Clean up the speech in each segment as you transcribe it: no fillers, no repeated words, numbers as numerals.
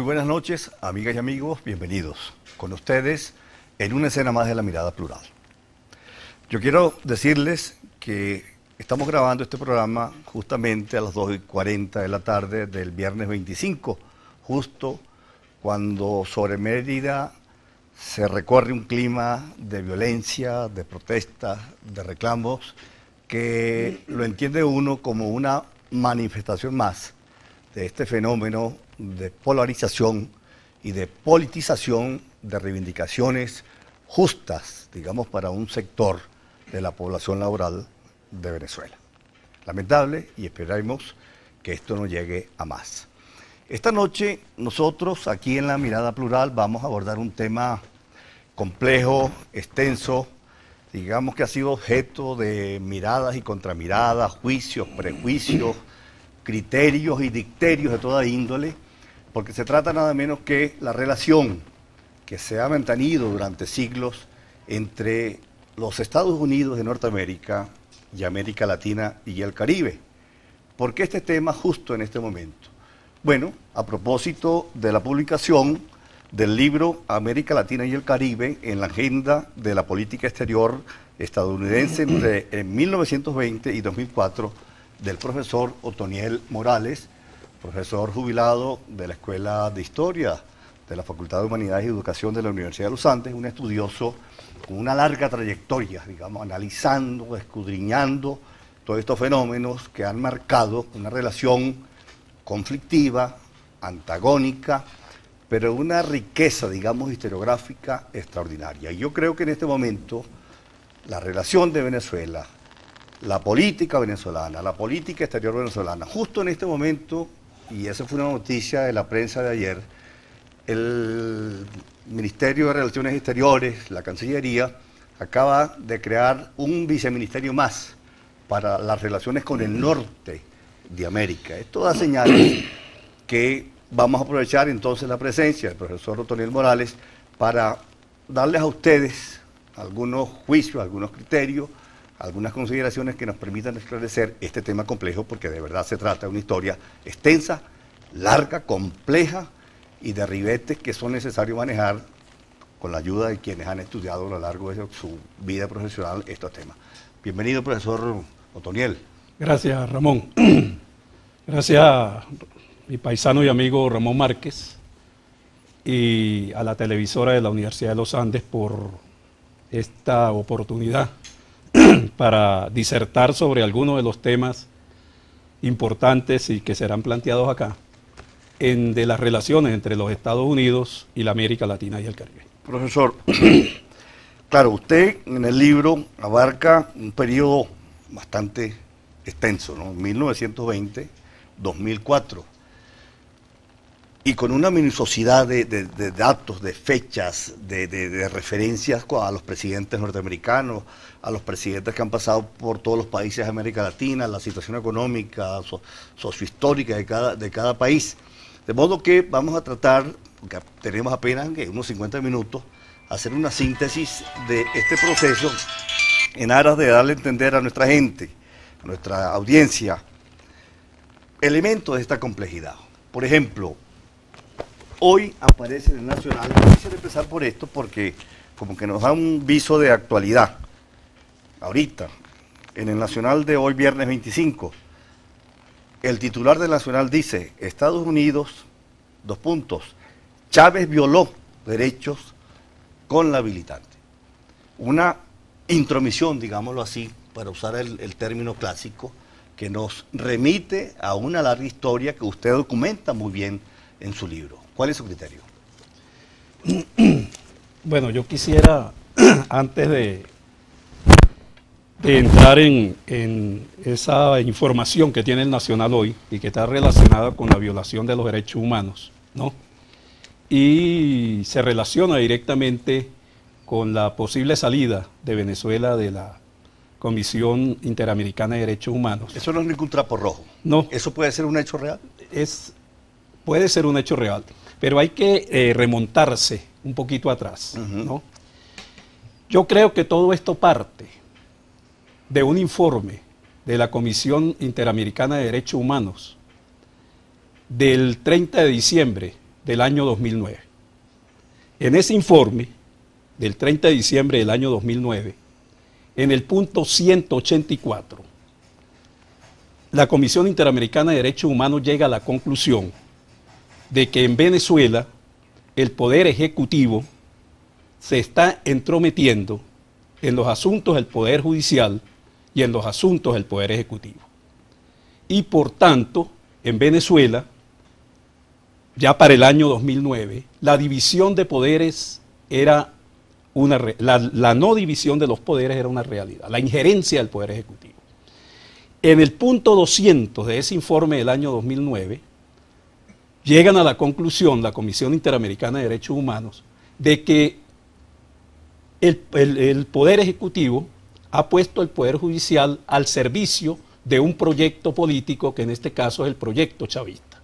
buenas noches, amigas y amigos, bienvenidos con ustedes en una escena más de La Mirada Plural. Yo quiero decirles que estamos grabando este programa justamente a las 2:40 de la tarde del viernes 25, justo cuando sobre Mérida se recorre un clima de violencia, de protestas, de reclamos, que lo entiende uno como una manifestación más de este fenómeno de polarización y de politización de reivindicaciones justas, digamos, para un sector de la población laboral de Venezuela. Lamentable, y esperamos que esto no llegue a más. Esta noche nosotros aquí en La Mirada Plural vamos a abordar un tema complejo, extenso, digamos que ha sido objeto de miradas y contramiradas, juicios, prejuicios, criterios y dicterios de toda índole, porque se trata nada menos que la relación que se ha mantenido durante siglos entre los Estados Unidos de Norteamérica y América Latina y el Caribe. ¿Por qué este tema justo en este momento? Bueno, a propósito de la publicación del libro América Latina y el Caribe en la agenda de la política exterior estadounidense entre 1920 y 2004, del profesor Otoniel Morales, profesor jubilado de la Escuela de Historia de la Facultad de Humanidades y Educación de la Universidad de los Andes, un estudioso con una larga trayectoria, digamos, analizando, escudriñando todos estos fenómenos que han marcado una relación conflictiva, antagónica, pero una riqueza, digamos, historiográfica extraordinaria. Y yo creo que en este momento la relación de Venezuela, la política venezolana, la política exterior venezolana, justo en este momento, y esa fue una noticia de la prensa de ayer, el Ministerio de Relaciones Exteriores, la Cancillería, acaba de crear un viceministerio más para las relaciones con el norte de América. Esto da señales que vamos a aprovechar entonces la presencia del profesor Otoniel Morales para darles a ustedes algunos juicios, algunos criterios, algunas consideraciones que nos permitan esclarecer este tema complejo, porque de verdad se trata de una historia extensa, larga, compleja y de ribetes que son necesarios manejar con la ayuda de quienes han estudiado a lo largo de su vida profesional estos temas. Bienvenido, profesor Otoniel. Gracias, Ramón. Gracias a mi paisano y amigo Ramón Márquez y a la televisora de la Universidad de los Andes por esta oportunidad para disertar sobre algunos de los temas importantes y que serán planteados acá de las relaciones entre los Estados Unidos y la América Latina y el Caribe. Profesor, claro, usted en el libro abarca un periodo bastante extenso, ¿no? 1920-2004, y con una minuciosidad de datos, de fechas, de referencias a los presidentes norteamericanos, a los presidentes que han pasado por todos los países de América Latina, la situación económica, sociohistórica de cada país. De modo que vamos a tratar, porque tenemos apenas unos 50 minutos, hacer una síntesis de este proceso en aras de darle a entender a nuestra gente, a nuestra audiencia, elementos de esta complejidad. Por ejemplo, hoy aparece en el Nacional, quisiera empezar por esto porque como que nos da un viso de actualidad. Ahorita, en el Nacional de hoy, viernes 25, el titular del Nacional dice: Estados Unidos, Chávez violó derechos con la habilitante. Una intromisión, digámoslo así, para usar el término clásico, que nos remite a una larga historia que usted documenta muy bien en su libro. ¿Cuál es su criterio? Bueno, yo quisiera, antes de entrar en esa información que tiene el Nacional hoy y que está relacionada con la violación de los derechos humanos, ¿no? Y se relaciona directamente con la posible salida de Venezuela de la Comisión Interamericana de Derechos Humanos. Eso no es ningún trapo rojo. No. ¿Eso puede ser un hecho real? Puede ser un hecho real, pero hay que remontarse un poquito atrás, ¿no? Yo creo que todo esto parte de un informe de la Comisión Interamericana de Derechos Humanos del 30 de diciembre del año 2009. En ese informe del 30 de diciembre del año 2009, en el punto 184, la Comisión Interamericana de Derechos Humanos llega a la conclusión de que en Venezuela el Poder Ejecutivo se está entrometiendo en los asuntos del Poder Judicial y en los asuntos del Poder Ejecutivo. Y por tanto, en Venezuela, ya para el año 2009, la división de poderes era la no división de los poderes era una realidad, la injerencia del Poder Ejecutivo. En el punto 200 de ese informe del año 2009, llegan a la conclusión, la Comisión Interamericana de Derechos Humanos, de que el Poder Ejecutivo ha puesto el Poder Judicial al servicio de un proyecto político, que en este caso es el proyecto chavista,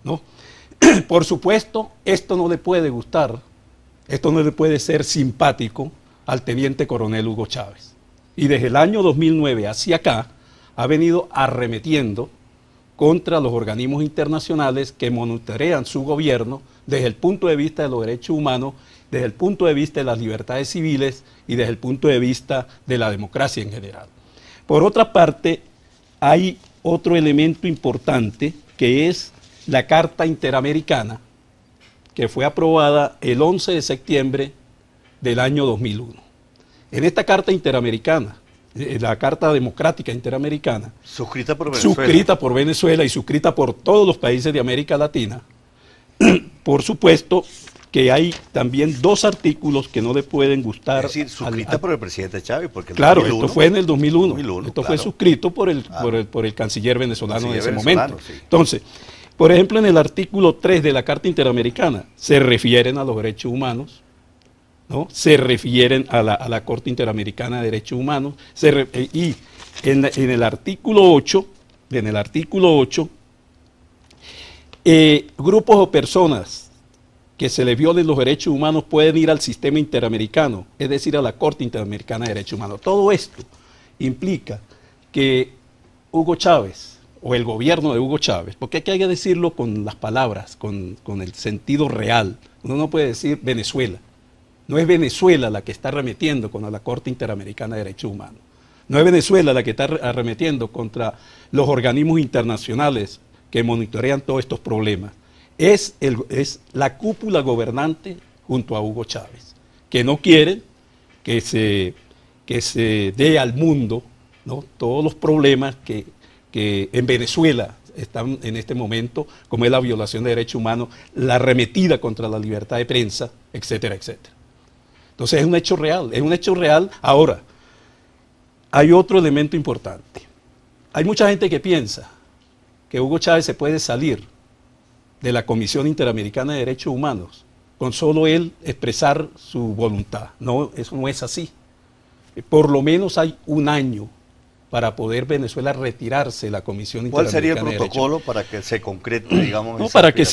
¿no? Por supuesto, esto no le puede gustar, esto no le puede ser simpático al teniente coronel Hugo Chávez. Y desde el año 2009 hacia acá, ha venido arremetiendo contra los organismos internacionales que monitorean su gobierno desde el punto de vista de los derechos humanos, desde el punto de vista de las libertades civiles y desde el punto de vista de la democracia en general. Por otra parte, hay otro elemento importante que es la Carta Interamericana, que fue aprobada el 11 de septiembre del año 2001. En esta Carta Interamericana, la Carta Democrática Interamericana, suscrita por Venezuela y suscrita por todos los países de América Latina, por supuesto que hay también dos artículos que no le pueden gustar. Es decir, suscrita por el presidente Chávez. Porque claro, 2001, esto fue en el 2001. Esto fue suscrito por el canciller venezolano en ese momento. Sí. Entonces, por ejemplo, en el artículo 3 de la Carta Interamericana se refieren a los derechos humanos, ¿no? Se refieren a la Corte Interamericana de Derechos Humanos, y en el artículo 8, grupos o personas que se les violen los derechos humanos pueden ir al sistema interamericano, es decir, a la Corte Interamericana de Derechos Humanos. Todo esto implica que Hugo Chávez, o el gobierno de Hugo Chávez, porque hay que decirlo con las palabras, con el sentido real. Uno no puede decir Venezuela. No es Venezuela la que está arremetiendo contra la Corte Interamericana de Derechos Humanos. No es Venezuela la que está arremetiendo contra los organismos internacionales que monitorean todos estos problemas. Es la cúpula gobernante junto a Hugo Chávez, que no quieren que se dé al mundo, ¿no?, todos los problemas que en Venezuela están en este momento, como es la violación de derechos humanos, la arremetida contra la libertad de prensa, etcétera, etcétera. Entonces es un hecho real, es un hecho real. Ahora, hay otro elemento importante. Hay mucha gente que piensa que Hugo Chávez se puede salir de la Comisión Interamericana de Derechos Humanos con solo él expresar su voluntad. No, eso no es así. Por lo menos hay un año para poder Venezuela retirarse de la Comisión Interamericana de Derechos Humanos. ¿Cuál sería el protocolo para que se concrete, digamos? No, para que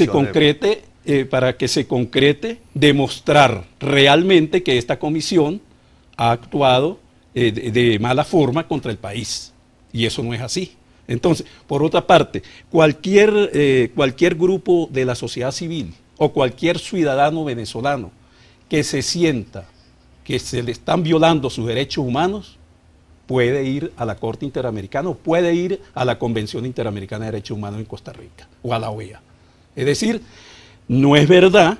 se concrete, demostrar realmente que esta comisión ha actuado de mala forma contra el país. Y eso no es así. Entonces, por otra parte, cualquier grupo de la sociedad civil o cualquier ciudadano venezolano que se sienta que se le están violando sus derechos humanos, puede ir a la Corte Interamericana o puede ir a la Convención Interamericana de Derechos Humanos en Costa Rica o a la OEA. Es decir, no es verdad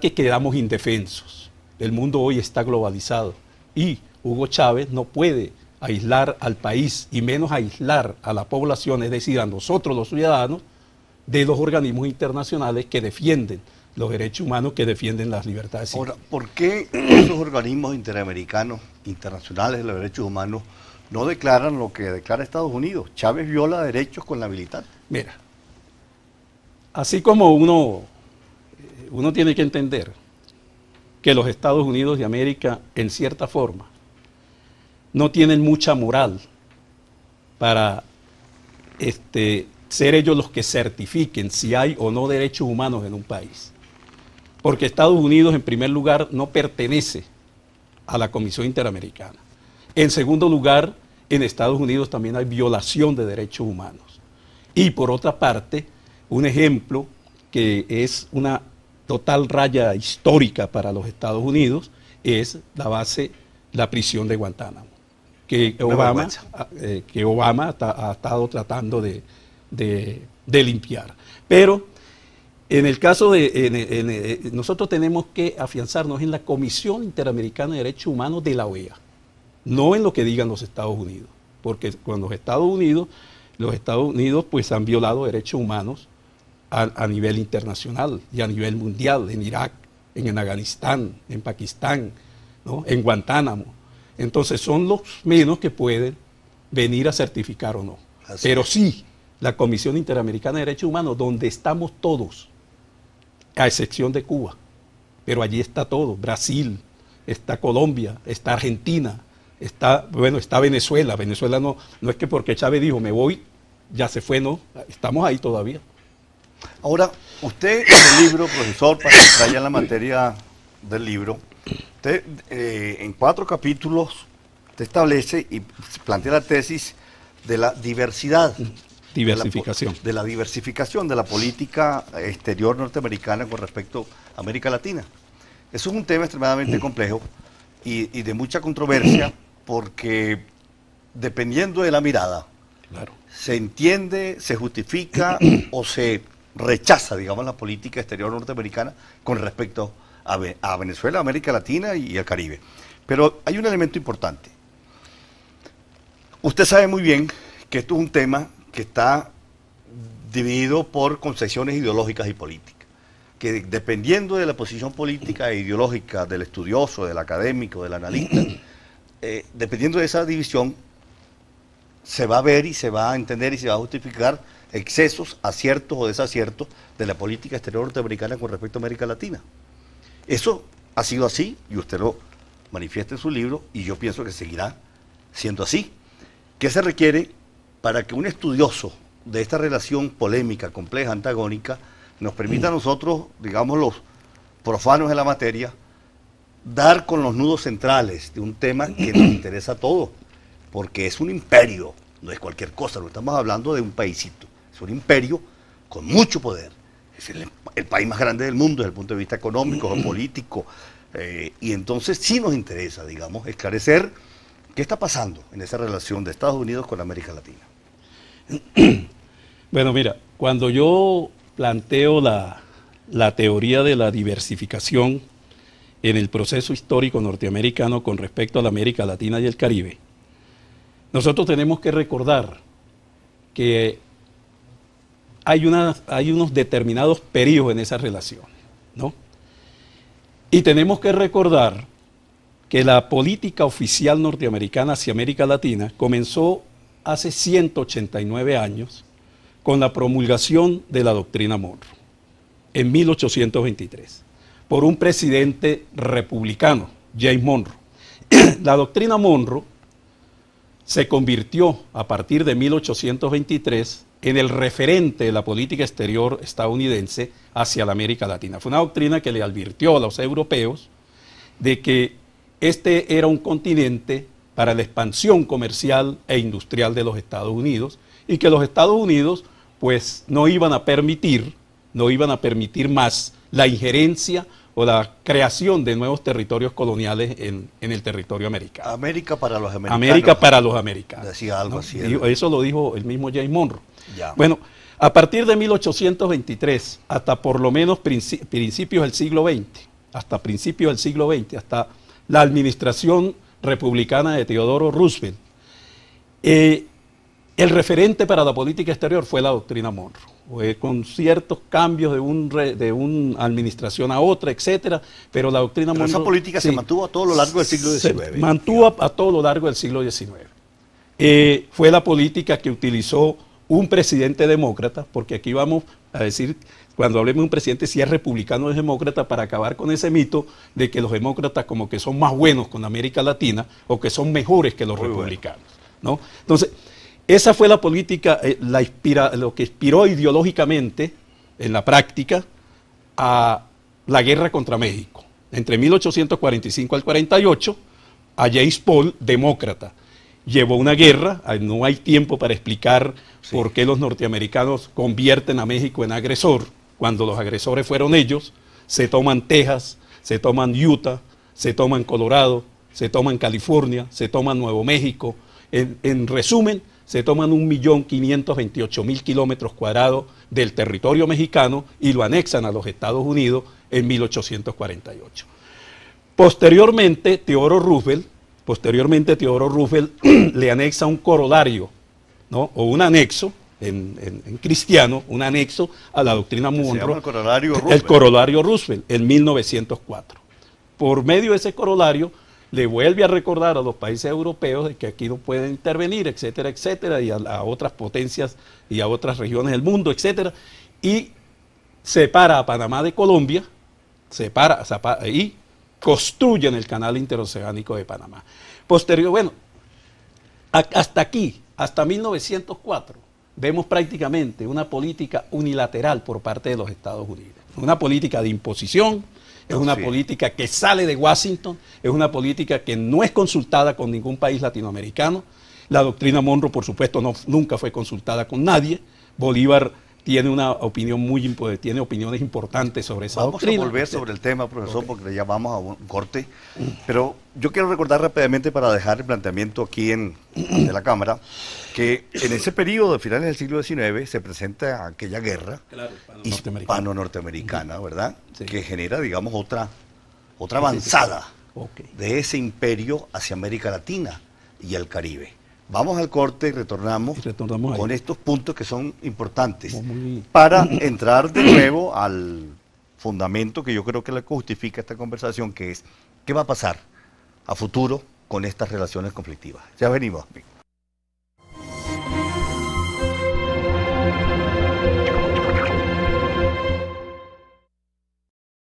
que quedamos indefensos. El mundo hoy está globalizado y Hugo Chávez no puede aislar al país y menos aislar a la población, es decir, a nosotros los ciudadanos, de los organismos internacionales que defienden los derechos humanos, que defienden las libertades civiles. Ahora, ¿por qué esos organismos interamericanos, internacionales de los derechos humanos, no declaran lo que declara Estados Unidos? Chávez viola derechos con la militar. Mira, así como uno tiene que entender que los Estados Unidos de América, en cierta forma, no tienen mucha moral para ser ellos los que certifiquen si hay o no derechos humanos en un país. Porque Estados Unidos, en primer lugar, no pertenece a la Comisión Interamericana. En segundo lugar, en Estados Unidos también hay violación de derechos humanos. Y por otra parte, un ejemplo que es una total raya histórica para los Estados Unidos, es la prisión de Guantánamo, que Obama ha estado tratando de limpiar. Pero en el caso nosotros tenemos que afianzarnos en la Comisión Interamericana de Derechos Humanos de la OEA, no en lo que digan los Estados Unidos, porque con los Estados Unidos pues han violado derechos humanos a nivel internacional y a nivel mundial, en Irak, en Afganistán, en Pakistán, ¿no?, en Guantánamo. Entonces son los menos que pueden venir a certificar o no. Pero sí, la Comisión Interamericana de Derechos Humanos, donde estamos todos, a excepción de Cuba, pero allí está todo, Brasil, está Colombia, está Argentina, está Venezuela. Venezuela no es que porque Chávez dijo me voy, ya se fue, no, estamos ahí todavía. Ahora, usted en el libro, profesor, para entrar ya en la materia del libro, usted en 4 capítulos te establece y plantea la tesis de la diversidad. Diversificación. De la diversificación de la política exterior norteamericana con respecto a América Latina. Eso es un tema extremadamente complejo y de mucha controversia, porque dependiendo de la mirada, claro, se entiende, se justifica o se rechaza, digamos, la política exterior norteamericana con respecto a Venezuela, América Latina y al Caribe. Pero hay un elemento importante. Usted sabe muy bien que esto es un tema que está dividido por concepciones ideológicas y políticas, que dependiendo de la posición política e ideológica del estudioso, del académico, del analista, dependiendo de esa división, se va a ver y se va a entender y se va a justificar excesos, aciertos o desaciertos de la política exterior norteamericana con respecto a América Latina. Eso ha sido así y usted lo manifiesta en su libro y yo pienso que seguirá siendo así. ¿Qué se requiere para que un estudioso de esta relación polémica, compleja, antagónica, nos permita a nosotros, digamos los profanos de la materia, dar con los nudos centrales de un tema que nos interesa a todos? Porque es un imperio, no es cualquier cosa, no estamos hablando de un paísito, es un imperio con mucho poder, es el país más grande del mundo desde el punto de vista económico, político, y entonces sí nos interesa, digamos, esclarecer qué está pasando en esa relación de Estados Unidos con América Latina. Bueno, mira, cuando yo planteo la teoría de la diversificación en el proceso histórico norteamericano con respecto a la América Latina y el Caribe, nosotros tenemos que recordar que hay unos determinados periodos en esa relación, ¿no? Y tenemos que recordar que la política oficial norteamericana hacia América Latina comenzó hace 189 años con la promulgación de la doctrina Monroe, en 1823, por un presidente republicano, James Monroe. La doctrina Monroe se convirtió a partir de 1823 en el referente de la política exterior estadounidense hacia la América Latina. Fue una doctrina que le advirtió a los europeos de que este era un continente para la expansión comercial e industrial de los Estados Unidos y que los Estados Unidos pues no iban a permitir más la injerencia o la creación de nuevos territorios coloniales en el territorio americano. América para los americanos. América para los americanos. Decía algo, ¿no?, así. Eso lo dijo el mismo James Monroe. Ya. Bueno, a partir de 1823 hasta por lo menos principios del siglo XX, hasta la administración republicana de Teodoro Roosevelt, el referente para la política exterior fue la doctrina Monroe, con ciertos cambios de una administración a otra, etcétera, pero la doctrina Monroe... Esa política se mantuvo a todo lo largo del siglo XIX. Se mantuvo a todo lo largo del siglo XIX. Fue la política que utilizó un presidente demócrata, porque aquí vamos a decir, cuando hablemos de un presidente, si es republicano o es demócrata, para acabar con ese mito de que los demócratas como que son más buenos con América Latina o que son mejores que los republicanos, ¿no? Entonces, esa fue la política, lo que inspiró ideológicamente, en la práctica, a la guerra contra México. Entre 1845 al 48, a James Paul, demócrata, llevó una guerra, no hay tiempo para explicar por qué los norteamericanos convierten a México en agresor, cuando los agresores fueron ellos, se toman Texas, se toman Utah, se toman Colorado, se toman California, se toman Nuevo México. En resumen, se toman 1.528.000 kilómetros cuadrados del territorio mexicano y lo anexan a los Estados Unidos en 1848. Posteriormente, Theodore Roosevelt le anexa un corolario, ¿no? O un anexo, en cristiano, un anexo a la doctrina Monroe. Se llama el corolario Roosevelt, en 1904. Por medio de ese corolario, le vuelve a recordar a los países europeos de que aquí no pueden intervenir, etcétera, etcétera, y a otras potencias y a otras regiones del mundo, etcétera, y separa a Panamá de Colombia, y construyen el canal interoceánico de Panamá. Hasta aquí, hasta 1904, vemos prácticamente una política unilateral por parte de los Estados Unidos. Una política de imposición, es una política que sale de Washington, es una política que no es consultada con ningún país latinoamericano. La doctrina Monroe, por supuesto, nunca fue consultada con nadie. Bolívar tiene tiene opiniones importantes sobre esa doctrina. Vamos a volver sobre el tema, profesor, porque ya vamos a un corte. Pero yo quiero recordar rápidamente, para dejar el planteamiento aquí de la Cámara, que en ese periodo de finales del siglo XIX se presenta aquella guerra hispano-norteamericana, ¿verdad? Sí. Que genera, digamos, otra avanzada de ese imperio hacia América Latina y el Caribe. Vamos al corte y retornamos con estos puntos que son importantes para entrar de nuevo al fundamento que yo creo que le justifica esta conversación, que es ¿qué va a pasar a futuro con estas relaciones conflictivas? Ya venimos.